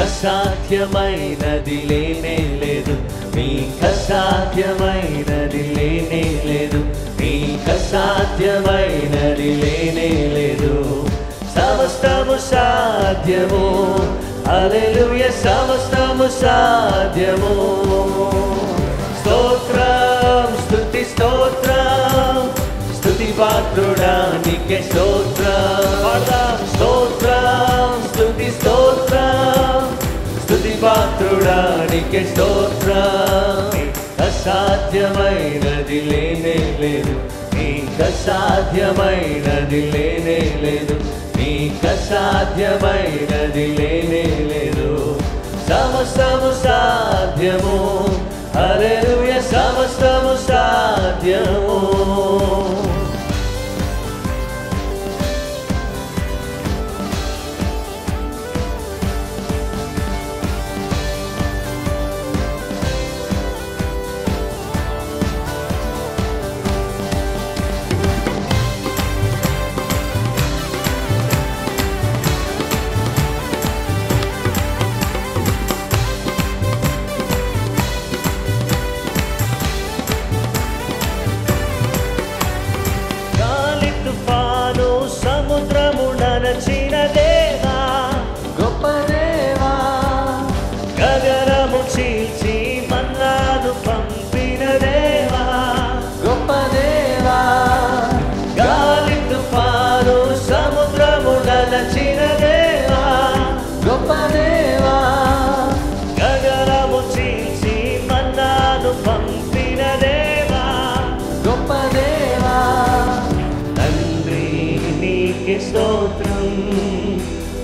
అసాధ్యమైనది లేనే లేదు, అసాధ్యమైనది లేనే లేదు, అసాధ్యమైనది లేనే లేదు. సమస్తము సాధ్యము, హల్లెలూయా, సమస్తము సాధ్యము. స్తోత్రం, స్తుతి స్తోత్రం, స్తుతి పాత్రుడా నీకే స్తోత్రం. స్తోత్రం, స్తుతి స్తోత్రం, స్తుతి పాత్రుడా నీకే స్తోత్రం. అసాధ్యమైనది లేనే లేదు, అసాధ్యమైనది లేనే లేదు, అసాధ్యమైనది లేనే లేదు. సమస్తము సాధ్యము, హల్లెలూయా, సమస్తము సాధ్యము. నరచిన దేవా, గొప్ప దేవా, గగనము చీల్చి మన్నాను పంపిన దేవా, గొప్ప దేవా. గాలి తుఫాను సముద్రము నలచిన దేవా, గొప్ప దేవా, గగనము చీల్చి మన్నాను పంపిన దేవా, గొప్ప దేవా. తండ్రి నీకే స్తోత్రం,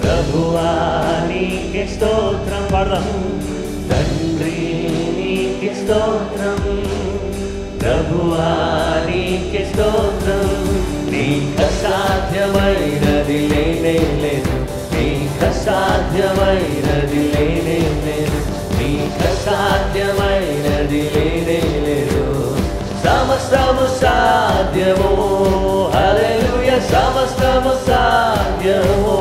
ప్రభువా నీకే స్తోత్రం. పాడదాం. తండ్రి నీకే స్తోత్రం, ప్రభువా నీకే స్తోత్రం. నీకసాధ్యమైనది లేనే లేదు, నీకసాధ్యమైనది లేనే లేదు, నీకసాధ్యమైనది లేనే లేదు. సమస్తము సాధ్యము, హల్లెలూయా, సమస్తము సాధ్యము.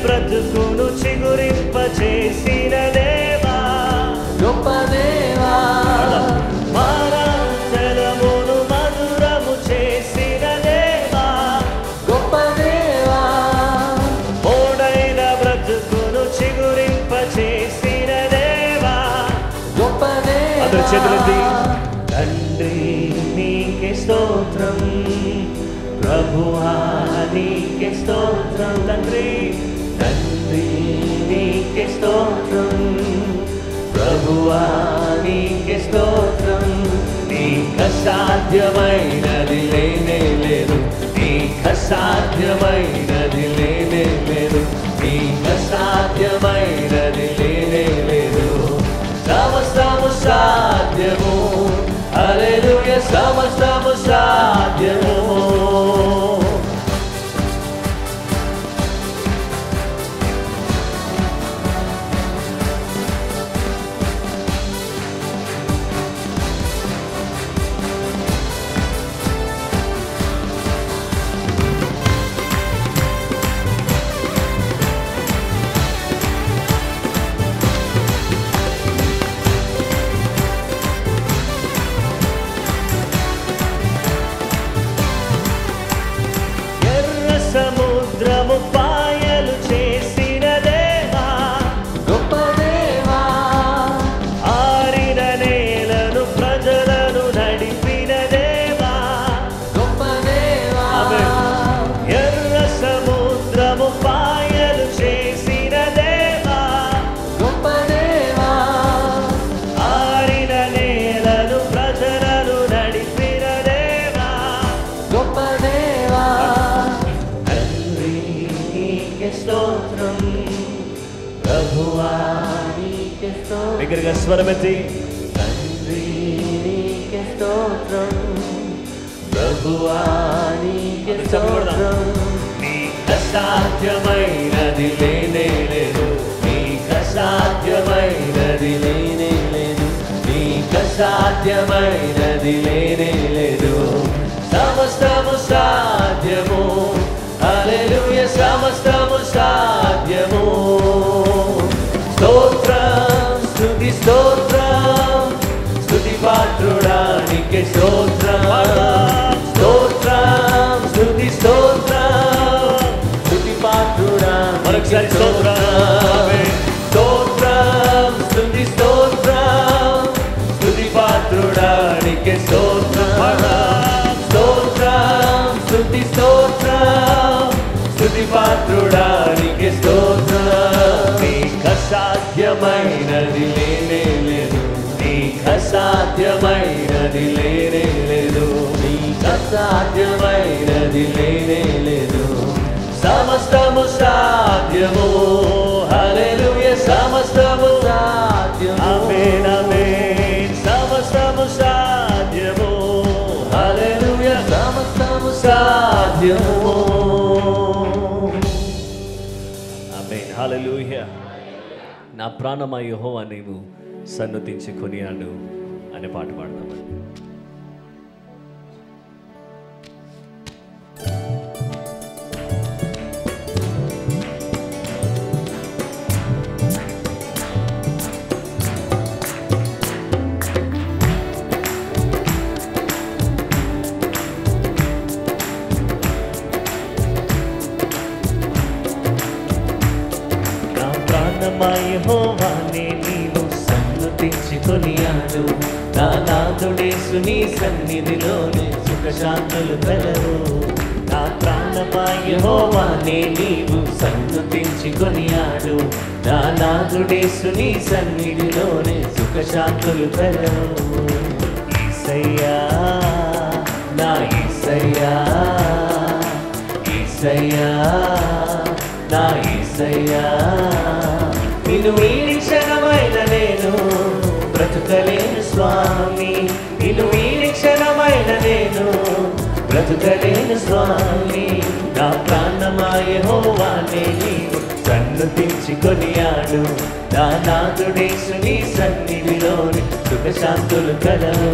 బ్రతుకును చిగురింపచేసిన దేవా, గొప్ప దేవా. మారాజలమును మధురము చేసిన దేవా, గొప్ప దేవా. ఓడైన బ్రతుకును చిగురింపచేసిన దేవా, గొప్ప దేవా. అందరూ చేతులెత్తి. తండ్రి నీకే స్తోత్రం, ప్రభువా నీకే స్తోత్రం. తండ్రి తండ్రి నీకే స్తోత్రం, ప్రభువా నీకే స్తోత్రం. నీకసాధ్యమైనది లేనే లేదు, నీకసాధ్యమైనది లేనే లేదు, నీకసాధ్యమైనది లేనే లేదు. సమస్తము సాధ్యము, హల్లెలూయా, సమస్తము సాధ్యము. బిగ్గరగా స్వరమెత్తి తండ్రి నీకే స్తోత్రం, ప్రభువా నీకే స్తోత్రం. నీకు అసాధ్యమైనది లేనే లేదు, నీకు అసాధ్యమైనది లేనే లేదు, నీకు అసాధ్యమైనది లేనే లేదు. సమస్తము సాధ్యము, హల్లెలూయా, సమస్తము సాధ్యము. స్తోత్రం, స్తుతి స్తోత్రం, స్తుతి పాత్రుడా నీకే స్తోత్రం. స్తోత్రం, స్తుతి స్తోత్రం, స్తుతి పాత్రుడా మరొకసారి స్తోత్రం. స్తోత్రం, స్తుతి స్తోత్రం, స్తుతి పాత్రుడా నీకే స్తోత్రం. స్తోత్రం, స్తుతి స్తోత్రం, స్తుతి పాత్రుడా నీకే స్తోత్రం. నీకు అసాధ్యమైనది లేనే లేదు, నీకు అసాధ్యమైనది లేనే లేదు, నీకు అసాధ్యమైనది లేనే లేదు. సమస్తము సాధ్యము, హల్లెలూయా, సమస్తము సాధ్యము. ఆమేన్, ఆమేన్. సమస్తము సాధ్యము, హల్లెలూయా, సమస్తము సాధ్యము. ఆమేన్, హల్లెలూయా. నా ప్రాణమా యెహోవా నీవు సన్నుతించి కొనియాడు అనే పాట పాడదామండి. యెహోవానే నీవు సన్నుతించి కొనియాడు, నా నాథుడేసు నీ సన్నిధిలోనే సుఖశాంతులు కలవు. నా ప్రాణమా యెహోవానే నీవు సన్నుతించి కొనియాడు, నా నాథుడేసు నీ సన్నిధిలోనే సుఖశాంతులు కలవు. యేసయ్యా, నా యేసయ్యా, యేసయ్యా, నా యేసయ్యా, నిన్ను వీడి క్షణమైన నేను బ్రతుకలేను స్వామి, నిన్ను వీడి క్షణమైన నేను బ్రతుకలేను స్వామి. నా ప్రాణమా యెహోవానే నీవు సన్నుతించి కొనియాడు, నా నాథుడేసు నీ సన్నిధిలోని సుఖశాంతులు కలవు.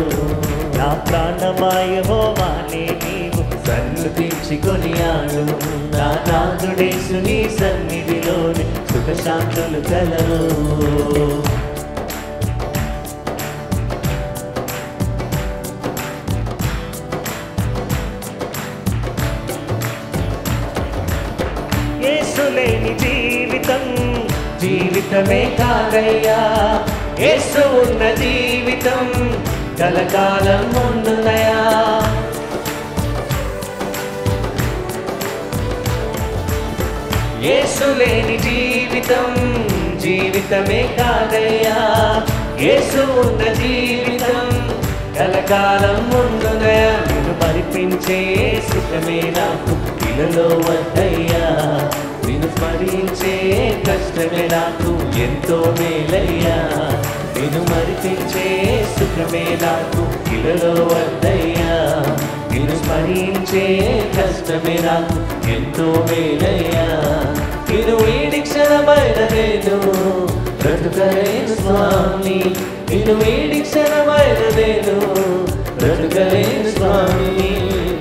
నా ప్రాణమా యెహోవానే నీవు సన్నుతించి కొనియాడు, నా నాథుడేసు నీ సన్నిధిలోని సుఖశాంతులు కలవు. యేసు లేని జీవితం జీవితమే కాదయ్యా, యేసు ఉన్న జీవితం కలకాలం ఉండునయా. యేసు లేని జీవితం జీవితమే కాదయ్యా, యేసు ఉన్న జీవితం కలకాలం ఉండునయా. నిన్ను మరిపించే సుఖమే నాకు ఇలలో వద్దయ్యా, నిన్ను స్మరించే కష్టమే నాకు ఎంతో మేలయ్యా. నిన్ను మరిపించే సుఖమే నాకు ఇలలో వద్దయ్యా, నిన్ను స్మరించే కష్టమే నాకు ఎంతో మేలయ్యా. నిన్ను వీడి క్షణమైన నేను బ్రతుకలేను స్వామి, నిన్ను వీడి క్షణమైన నేను బ్రతుకలేను స్వామి.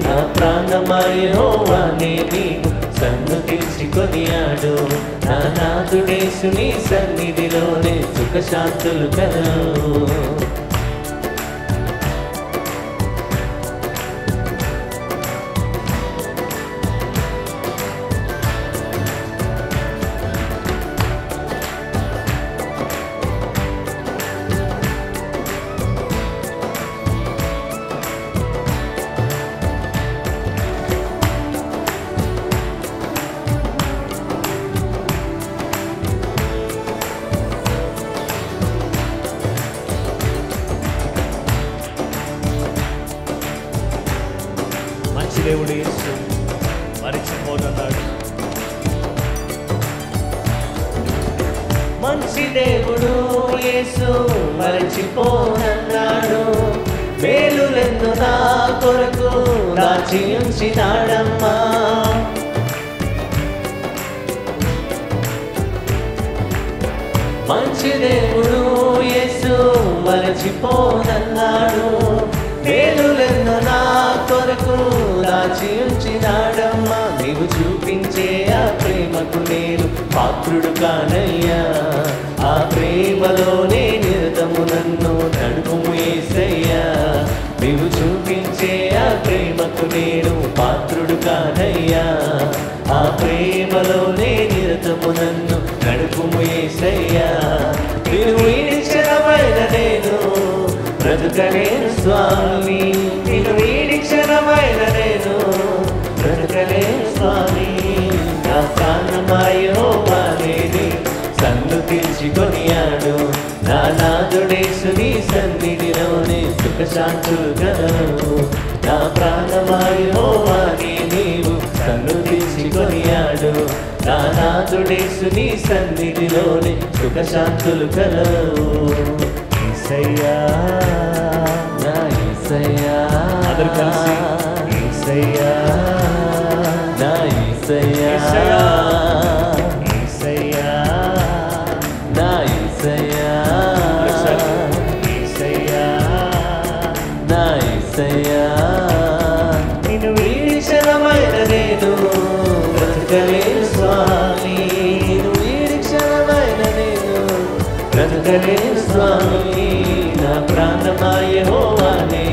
నా ప్రాణమా యెహోవానే నీవు సన్నుతించి కొనియాడు, నా నాథుడేసు నీ సన్నిధిలోనే సుఖశాంతులు కలవు. దేవుడు యేసు మరిచిపోతున్నాడు. మంచి దేవుడు యేసు మరచిపోనన్నాడు, మేలులెన్ను నా కొరకు దాచి ఉంచినాడమ్మా. మంచి దేవుడు యేసు మరచిపోనన్నాడు, మేలులెన్ను నా కొరకు దాచి ఉంచినాడమ్మా. నీవు చూపించే ఆ ప్రేమకు నేను పాత్రుడు కానయ్యా, ఆ ప్రేమలోనే నిరతము నన్ను నడుపుము యేసయ్యా. నీవు చూపించే ఆ ప్రేమకు నేను పాత్రుడు కానయ్యా, ఆ ప్రేమలోనే నిరతము నన్ను నడుపుము యేసయ్యా. నీవు ఈడిక్షణమైన నేను బ్రతుకలేను స్వామి, నీవు ఈడిక్షణమైన నేను బ్రతుకలేను స్వామి. నా ప్రాణమాయోవానే సన్నుతించి కొనియాడు, నా నాదుడేసు నీ సన్నిధిలోనే సుఖశాంతులు గలవు. నా ప్రాణమాయోవానే నీవు సన్నుతించి కొనియాడు, నా నాదుడేసు నీ సన్నిధిలోనే సుఖశాంతులు కలవు. యేసయ్యా నా యేసయ్యా, అందరూ కలిసి యేసయ్యా నా యేసయ్యా, యేసయ్యా నా యేసయ్యా, యేసయ్యా నా యేసయ్యా. నిన్ను వీడిక్షణమైన నేను బ్రతకలేను స్వామి, నిన్ను వీడిక్షణమైన నేను బ్రతకలేను స్వామి. నా ప్రాణమాయోవానే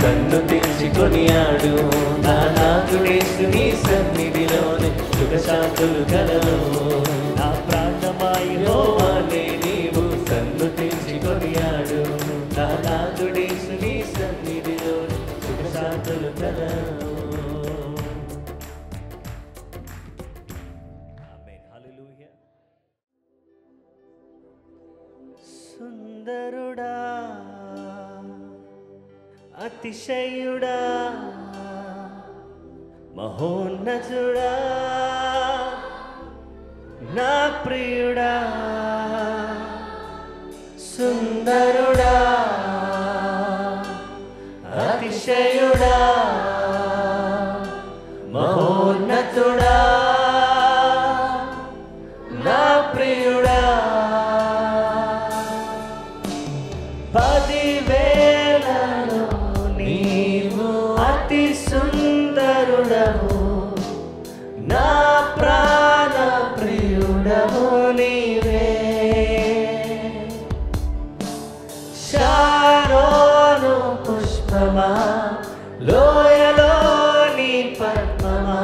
సన్నుతించి కొనియాడు, నా నాదుడేసు నీ సన్నిధిలోనే సుఖశాంతులు కలవు. నా ప్రాణమాయోవానే నీవు సన్నుతించి కొనియాడు, నా నాదుడేసు నీ సన్నిధిలోనే సుఖశాంతులు కలవు. సుందరుడా అతిశయుడా మహోన్నతుడా నా ప్రియుడా, సుందరుడా అతిశయుడా మహోన్నతుడా నా ప్రియుడా. 10,000లో నీవు అతి సుందరుడవు, నా ప్రాణ ప్రియుడవు నీవే. శారోను పుష్పమా, లోయలోని పద్మమా,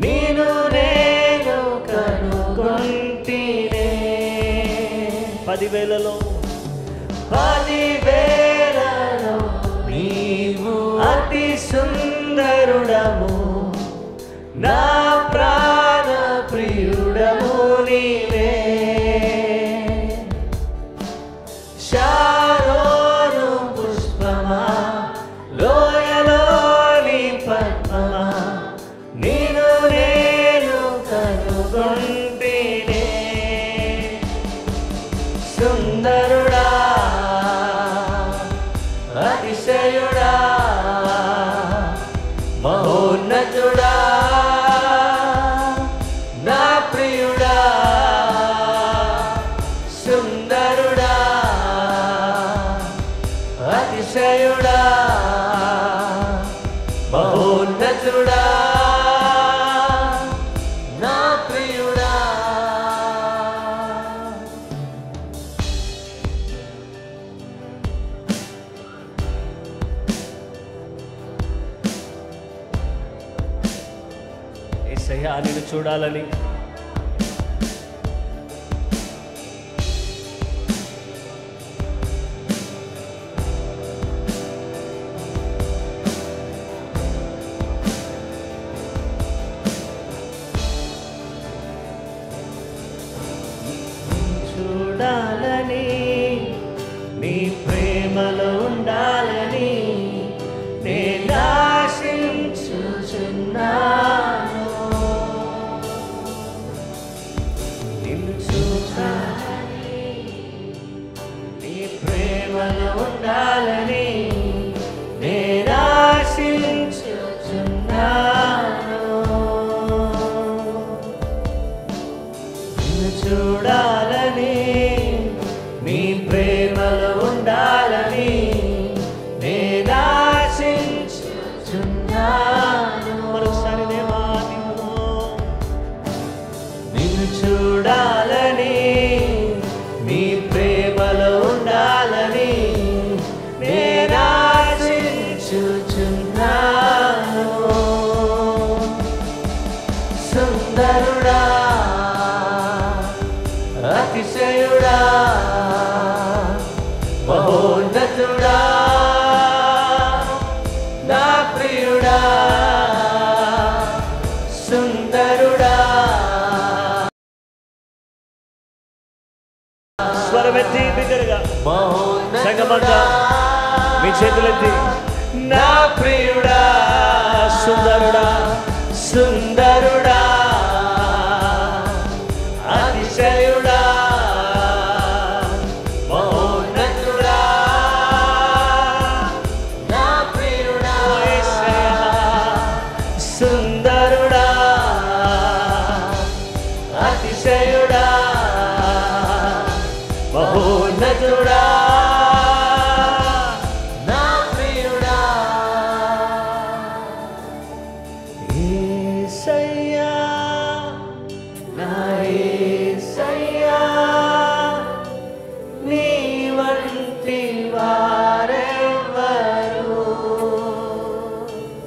నిన్ను నేను కనుగొంటినే. 10,000లో 10,000లో నీవు అతి సుందరుడము, నా ప్రాణ ప్రియుడము నీవే. శారోను పుష్పమా, లోయలోని పద్మమా, నిన్ను నేను కనుగొంటినే. సుందరుడా అతిశయుడా మహోన్నతుడా నా ప్రియుడా, సుందరుడా అతిశయుడా మహోన్నతుడా నా ప్రియుడా. యేసయ్యా నిన్ను చూడాలని, చూడాలని, నీ ప్రేమలో ఉండాలని నేను ఆశించుచున్నాను. స్తుతించుచున్నాను సుందరుడా అతిశయుడా మహోన్నతుడా నా ప్రియుడా సుందరుడా. స్వరమెత్తి బిగ్గరగా మహోన్నతుడా మీ చేతులెత్తి నా ప్రియుడా సుందరుడా సుందరుడా అతిశయుడా మహోన్నతుడా నా ప్రియుడా సుందరుడా అతిశయుడా మహోన్నతుడా నా ప్రియుడా. యేసయ్యా నా యేసయ్యా నీ వంటి వారెవ్వరు.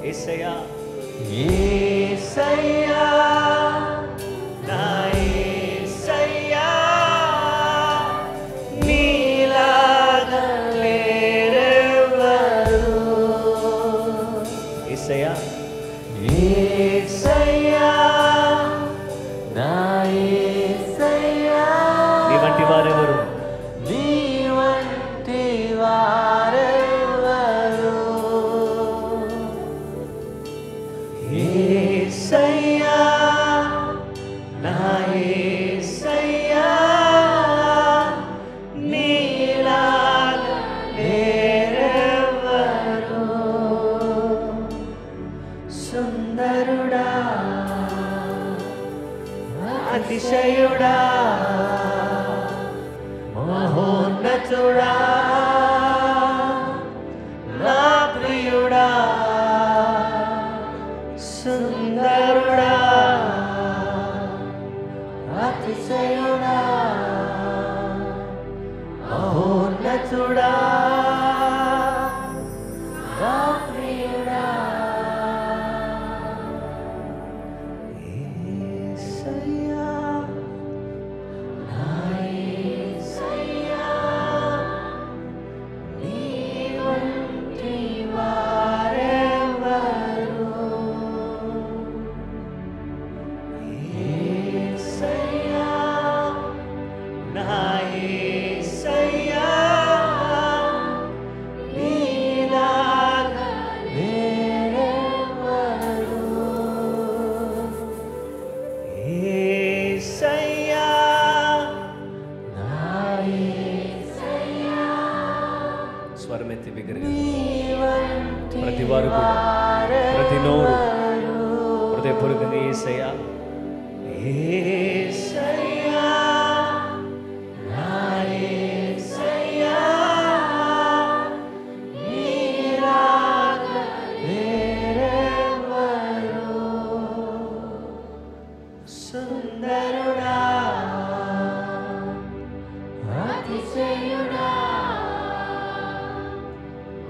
యేసయ్యా యేసయ్యా నా యేసయ్యా నీలాగా లేరెవ్వరు. యేసయ్యా యేసయ్యా నా యేసయ్యా నీ వంటి వారెవరు? నీ వంటి వారెవ్వరు. యేసయ్యా నా యేసయ్యా నీలాగా లేరెవ్వరు. సుందరుడా అతిశయుడా మహోన్నతుడా నా ప్రియుడా సుందరుడా అతిశయుడా మహోన్నతుడా నా ప్రియుడా. యేసయ్యా నా యేసయ్యా నీ వంటి వారెవ్వరు. యేసయ్యా నా యేసయ్యా నీలాగా లేరెవ్వరు. యేసయ్యా నా యేసయ్యా స్వరమెత్తి బిగ్గరగా నీ వంటి ప్రతి వారు కూడా, ప్రతి నోరు వారెవ్వరు. హృదయపూర్వకంగా యేసయ్యా యేసయ్యా నా యేసయ్యా నీలాగా లేరెవ్వరు. సుందరుడా అతిశయుడా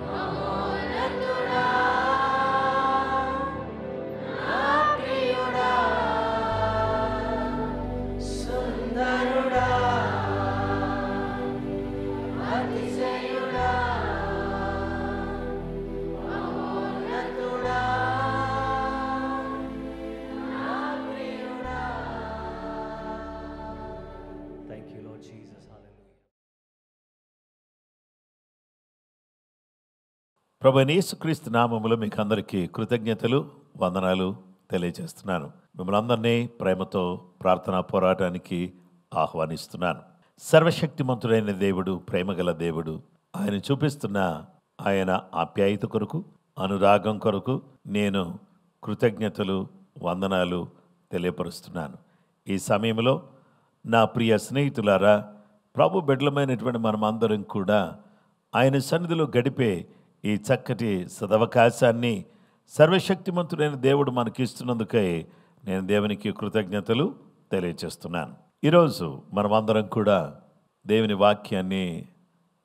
మహోన్నతుడా నా ప్రియుడా సుందరుడా అతిశయుడా మహోన్నతుడా నా ప్రియుడా. Thank you lord Jesus. Hallelujah. ప్రభువైన యేసుక్రీస్తు నామములో మీకు అందరికీ కృతజ్ఞతలు వందనాలు తెలియజేస్తున్నాను. మిమ్మల్ని అందరినీ ప్రేమతో ప్రార్థనా పోరాటానికి ఆహ్వానిస్తున్నాను. సర్వశక్తిమంతుడైన దేవుడు, ప్రేమగల దేవుడు, ఆయన చూపిస్తున్న ఆయన ఆప్యాయత కొరకు, అనురాగం కొరకు నేను కృతజ్ఞతలు వందనాలు తెలియపరుస్తున్నాను. ఈ సమయంలో నా ప్రియ స్నేహితులారా, ప్రభు బిడ్డలమైనటువంటి మనమందరం కూడా ఆయన సన్నిధిలో గడిపే ఈ చక్కటి సదవకాశాన్ని సర్వశక్తిమంతుడైన దేవుడు మనకి ఇస్తున్నందుకై నేను దేవునికి కృతజ్ఞతలు తెలియజేస్తున్నాను. ఈరోజు మనమందరం కూడా దేవుని వాక్యాన్ని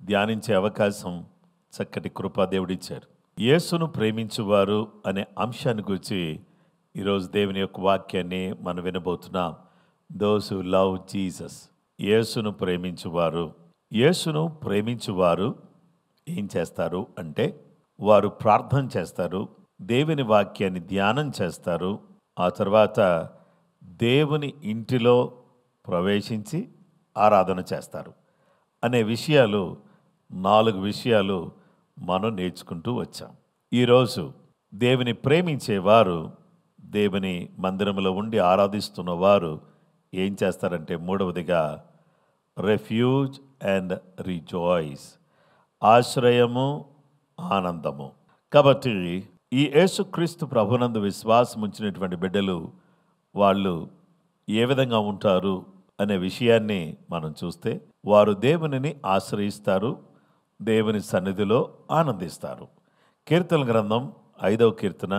ధ్యానించే అవకాశం చక్కటి కృప దేవుడిచ్చారు. యేసును ప్రేమించువారు అనే అంశాన్ని గురించి ఈరోజు దేవుని యొక్క వాక్యాన్ని మనం వినబోతున్నాం. Those who love Jesus. యేసును ప్రేమించువారు ఏం చేస్తారు అంటే వారు ప్రార్థన చేస్తారు, దేవుని వాక్యాన్ని ధ్యానం చేస్తారు, ఆ తర్వాత దేవుని ఇంటిలో ప్రవేశించి ఆరాధన చేస్తారు అనే విషయాలు 4 విషయాలు మనం నేర్చుకుంటూ వచ్చాం. ఈరోజు దేవుని ప్రేమించేవారు, దేవుని మందిరంలో ఉండి ఆరాధిస్తున్న వారు ఏం చేస్తారంటే మూడవదిగా రెఫ్యూజ్ అండ్ రిజాయిస్, ఆశ్రయము, ఆనందము. కాబట్టి ఈ యేసుక్రీస్తు ప్రభునందు విశ్వాసం ఉంచినటువంటి బిడ్డలు వాళ్ళు ఏ విధంగా ఉంటారు అనే విషయాన్ని మనం చూస్తే వారు దేవునిని ఆశ్రయిస్తారు, దేవుని సన్నిధిలో ఆనందిస్తారు. కీర్తన గ్రంథం 5వ కీర్తన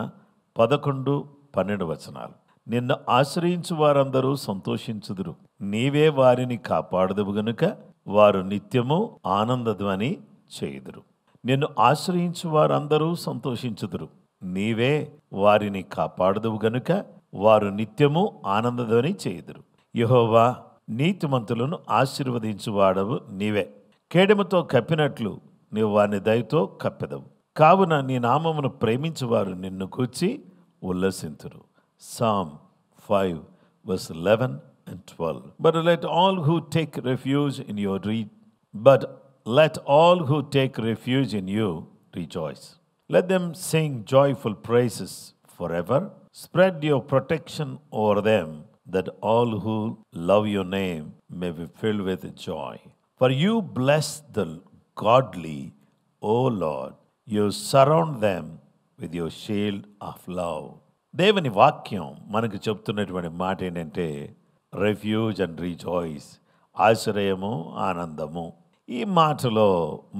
11, 12 వచనాలు. నిన్ను ఆశ్రయించు వారందరూ సంతోషించుదురు, నీవే వారిని కాపాడదువు గనుక వారు నిత్యము ఆనందధ్వని చేయుదురు. నిన్ను ఆశ్రయించు వారందరూ సంతోషించుదురు, నీవే వారిని కాపాడదువు గనుక వారు నిత్యము ఆనందధ్వని చేయుదురు. యెహోవా, నీతిమంతులను ఆశీర్వదించువాడవు నీవే. కేడెముతో కప్పినట్లు నీవు వారిని దయతో కప్పెదవు. కావున నీ నామమును ప్రేమించువారు నిన్ను గూర్చి ఉల్లసింతురు. Psalm 5 verse 11 and 12. But let all who take refuge in you rejoice. Let them sing joyful praises forever. Spread your protection over them, that all who love your name may be filled with joy. For you bless the godly, O Lord. You surround them with your shield of love. దేవుని వాక్యం మనకు చెప్తున్నటువంటి మాట ఏంటంటే refuge and rejoice, ఆశ్రయము, ఆనందము. ఈ మాటలో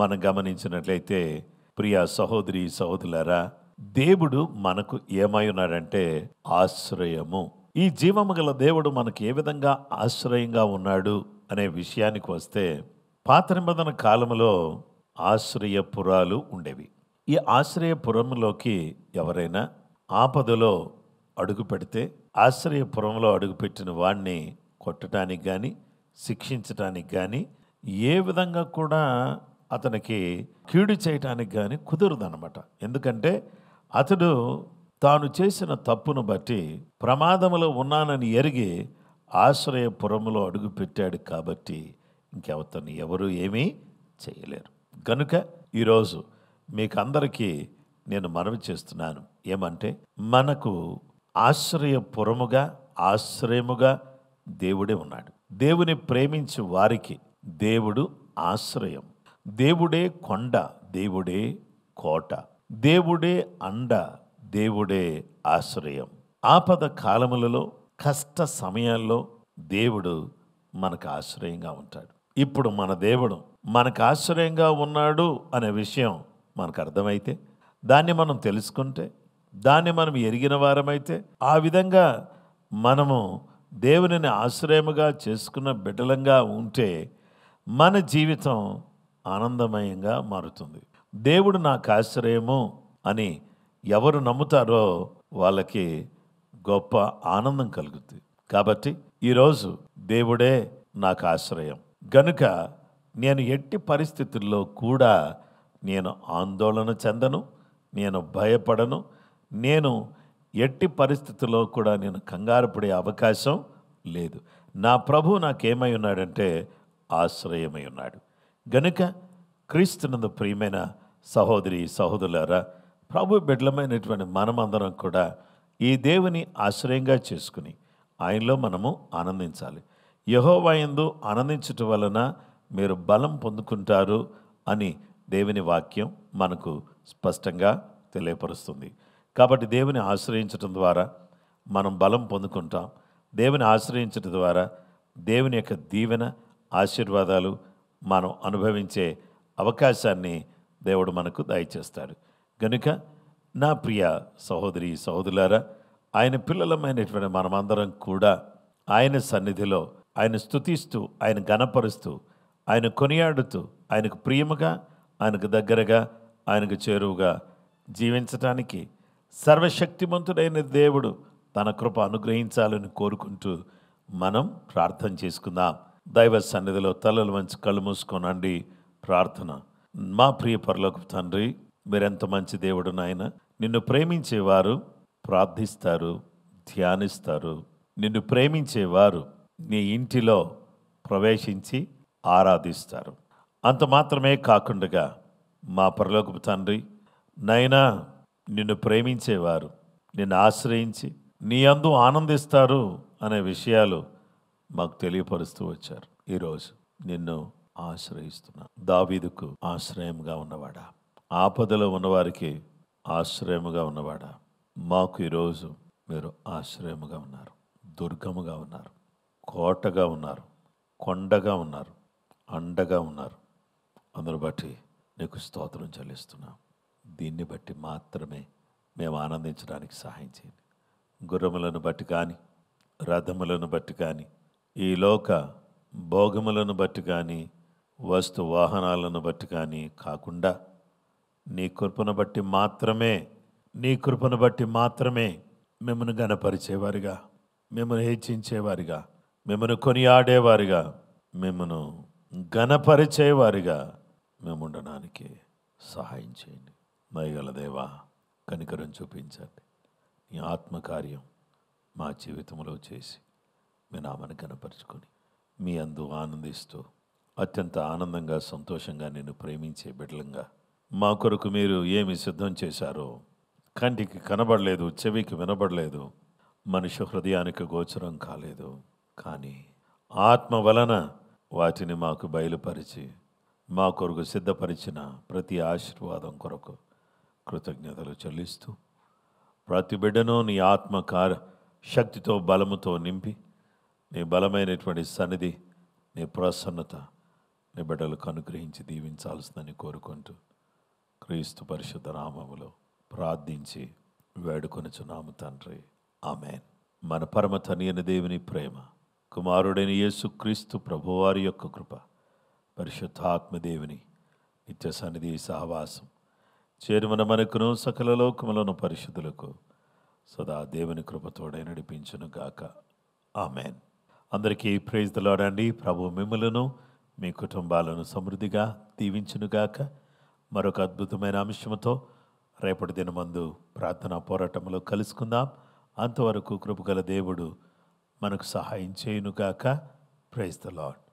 మనం గమనించినట్లయితే ప్రియ సహోదరి సహోదరులారా, దేవుడు మనకు ఏమై ఉన్నాడంటే ఆశ్రయము. ఈ జీవము గల దేవుడు మనకు ఏ విధంగా ఆశ్రయంగా ఉన్నాడు అనే విషయానికి వస్తే పాత నిబంధన కాలంలో ఆశ్రయపురాలు ఉండేవి. ఈ ఆశ్రయపురంలోకి ఎవరైనా ఆపదలో అడుగు పెడితే ఆశ్రయపురంలో అడుగుపెట్టిన వాడిని కొట్టడానికి కానీ శిక్షించడానికి కానీ ఏ విధంగా కూడా అతనికి కీడు చేయటానికి కానీ కుదరదన్నమాట. ఎందుకంటే అతడు తాను చేసిన తప్పును బట్టి ప్రమాదంలో ఉన్నానని ఎరిగి ఆశ్రయపురంలో అడుగు పెట్టాడు కాబట్టి ఇంకెవతని ఎవరు ఏమీ చేయలేరు. కనుక ఈరోజు మీకు అందరికీ నేను మనవి చేస్తున్నాను ఏమంటే మనకు ఆశ్రయపురముగా ఆశ్రయముగా దేవుడే ఉన్నాడు. దేవుని ప్రేమించే వారికి దేవుడు ఆశ్రయం, దేవుడే కొండ, దేవుడే కోట, దేవుడే అండ, దేవుడే ఆశ్రయం. ఆపద కాలములలో కష్ట సమయాల్లో దేవుడు మనకు ఆశ్రయంగా ఉంటాడు. ఇప్పుడు మన దేవుడు మనకు ఆశ్రయంగా ఉన్నాడు అనే విషయం మనకు అర్థమైతే, దాన్ని మనం తెలుసుకుంటే, దాన్ని మనం ఎరిగిన వారమైతే, ఆ విధంగా మనము దేవునిని ఆశ్రయముగా చేసుకున్న బిడ్డలంగా ఉంటే మన జీవితం ఆనందమయంగా మారుతుంది. దేవుడు నాకు ఆశ్రయము అని ఎవరు నమ్ముతారో వాళ్ళకి గొప్ప ఆనందం కలుగుతుంది. కాబట్టి ఈరోజు దేవుడే నాకు ఆశ్రయం గనుక నేను ఎట్టి పరిస్థితుల్లో కూడా నేను ఆందోళన చెందను, నేను భయపడను, నేను ఎట్టి పరిస్థితుల్లో కూడా నేను కంగారు పడే అవకాశం లేదు. నా ప్రభు నాకేమై ఉన్నాడంటే ఆశ్రయమై ఉన్నాడు. గనుక క్రీస్తునందు ప్రియమైన సహోదరి సహోదరులారా, ప్రభు బిడ్డలమైనటువంటి మనమందరం కూడా ఈ దేవుని ఆశ్రయంగా చేసుకుని ఆయనలో మనము ఆనందించాలి. యెహోవా యందు ఆనందించటం వలన మీరు బలం పొందుకుంటారు అని దేవుని వాక్యం మనకు స్పష్టంగా తెలియపరుస్తుంది. కాబట్టి దేవుని ఆశ్రయించటం ద్వారా మనం బలం పొందుకుంటాం. దేవుని ఆశ్రయించటం ద్వారా దేవుని యొక్క దీవెన ఆశీర్వాదాలు మనం అనుభవించే అవకాశాన్ని దేవుడు మనకు దయచేస్తాడు. కనుక నా ప్రియ సహోదరి సహోదరులారా, ఆయన పిల్లలమైనటువంటి మనమందరం కూడా ఆయన సన్నిధిలో ఆయన స్తుతిస్తూ, ఆయన ఘనపరుస్తూ, ఆయన కొనియాడుతూ, ఆయనకు ప్రియముగా, ఆయనకు దగ్గరగా, ఆయనకు చేరువుగా జీవించటానికి సర్వశక్తిమంతుడైన దేవుడు తన కృప అనుగ్రహించాలని కోరుకుంటూ మనం ప్రార్థన చేసుకుందాం. దైవ సన్నిధిలో తలలు వంచి కళ్ళు మూసుకోనండి. ప్రార్థన. మా ప్రియ పరలోకపు తండ్రి, మీరెంత మంచి దేవుడు నాయన. నిన్ను ప్రేమించేవారు ప్రార్థిస్తారు, ధ్యానిస్తారు. నిన్ను ప్రేమించేవారు నీ ఇంటిలో ప్రవేశించి ఆరాధిస్తారు. అంత మాత్రమే కాకుండా మా పరలోకపు తండ్రి నైనా, నిన్ను ప్రేమించేవారు నిన్ను ఆశ్రయించి నీ యందు ఆనందిస్తారు అనే విషయాలు మాకు తెలియపరుస్తూ వచ్చారు. ఈరోజు నిన్ను ఆశ్రయిస్తున్నా. దావీదుకు ఆశ్రయంగా ఉన్నవాడా, ఆపదలో ఉన్నవారికి ఆశ్రయముగా ఉన్నవాడా, మాకు ఈరోజు మీరు ఆశ్రయముగా ఉన్నారు, దుర్గముగా ఉన్నారు, కోటగా ఉన్నారు, కొండగా ఉన్నారు, అండగా ఉన్నారు. అందును బట్టి నీకు స్తోత్రం చెల్లిస్తున్నాం. దీన్ని బట్టి మాత్రమే మేము ఆనందించడానికి సహాయం చేయండి. గుర్రములను బట్టి కానీ, రథములను బట్టి కానీ, ఈ లోక భోగములను బట్టి కానీ, వస్తు వాహనాలను బట్టి కానీ కాకుండా నీ కృపను బట్టి మాత్రమే, నీ కృపను బట్టి మాత్రమే మిమ్మల్ని గణపరిచేవారిగా, మిమ్మల్ని హెచ్చించేవారిగా, మిమ్మల్ని కొనియాడేవారిగా, మిమ్మల్ని గణపరిచేవారిగా మేము ఉండడానికి సహాయం చేయండి. దయగల దేవా, కనికరం చూపించండి. నీ ఆత్మకార్యం మా జీవితంలో చేసి మీ నామాన్ని కనపరుచుకొని మీ అందు ఆనందిస్తూ అత్యంత ఆనందంగా, సంతోషంగా నిన్ను ప్రేమించే బిడ్డలంగా మా కొరకు మీరు ఏమి సిద్ధం చేశారో కంటికి కనబడలేదు, చెవికి వినబడలేదు, మనుష్య హృదయానికి గోచరం కాలేదు. కానీ ఆత్మ వలన వాటిని మాకు బయలుపరిచి మా కొరకు సిద్ధపరిచిన ప్రతి ఆశీర్వాదం కొరకు కృతజ్ఞతలు చెల్లిస్తూ ప్రతి బిడ్డను నీ ఆత్మకార శక్తితో బలముతో నింపి నీ బలమైనటువంటి సన్నిధి, నీ ప్రసన్నత నీ బిడ్డలకు అనుగ్రహించి దీవించాల్సిందని కోరుకుంటూ క్రీస్తు పరిశుద్ధ నామములో ప్రార్థించి వేడుకొనుచున్నాము తండ్రి. ఆమేన్. మన పరమ తండ్రి దేవుని ప్రేమ, కుమారుడైన యేసు క్రీస్తు ప్రభువారి యొక్క కృప, పరిశుద్ధాత్మదేవుని నిత్య సన్నిధి సహవాసం చేరుమన మనకును సకల లోకములను పరిశుద్ధులకు సదా దేవుని కృపతోడే నడిపించును గాక. ఆమేన్. అందరికీ ప్రైజ్ ది లార్డ్ అండి. ప్రభు మిమ్ములను మీ కుటుంబాలను సమృద్ధిగా దీవించునుగాక. మరొక అద్భుతమైన అంశంతో రేపటి దినమందు ప్రార్థనా పోరాటంలో కలుసుకుందాం. అంతవరకు కృపగల దేవుడు మనకు సహాయం చేయునుగాక. Praise the lord.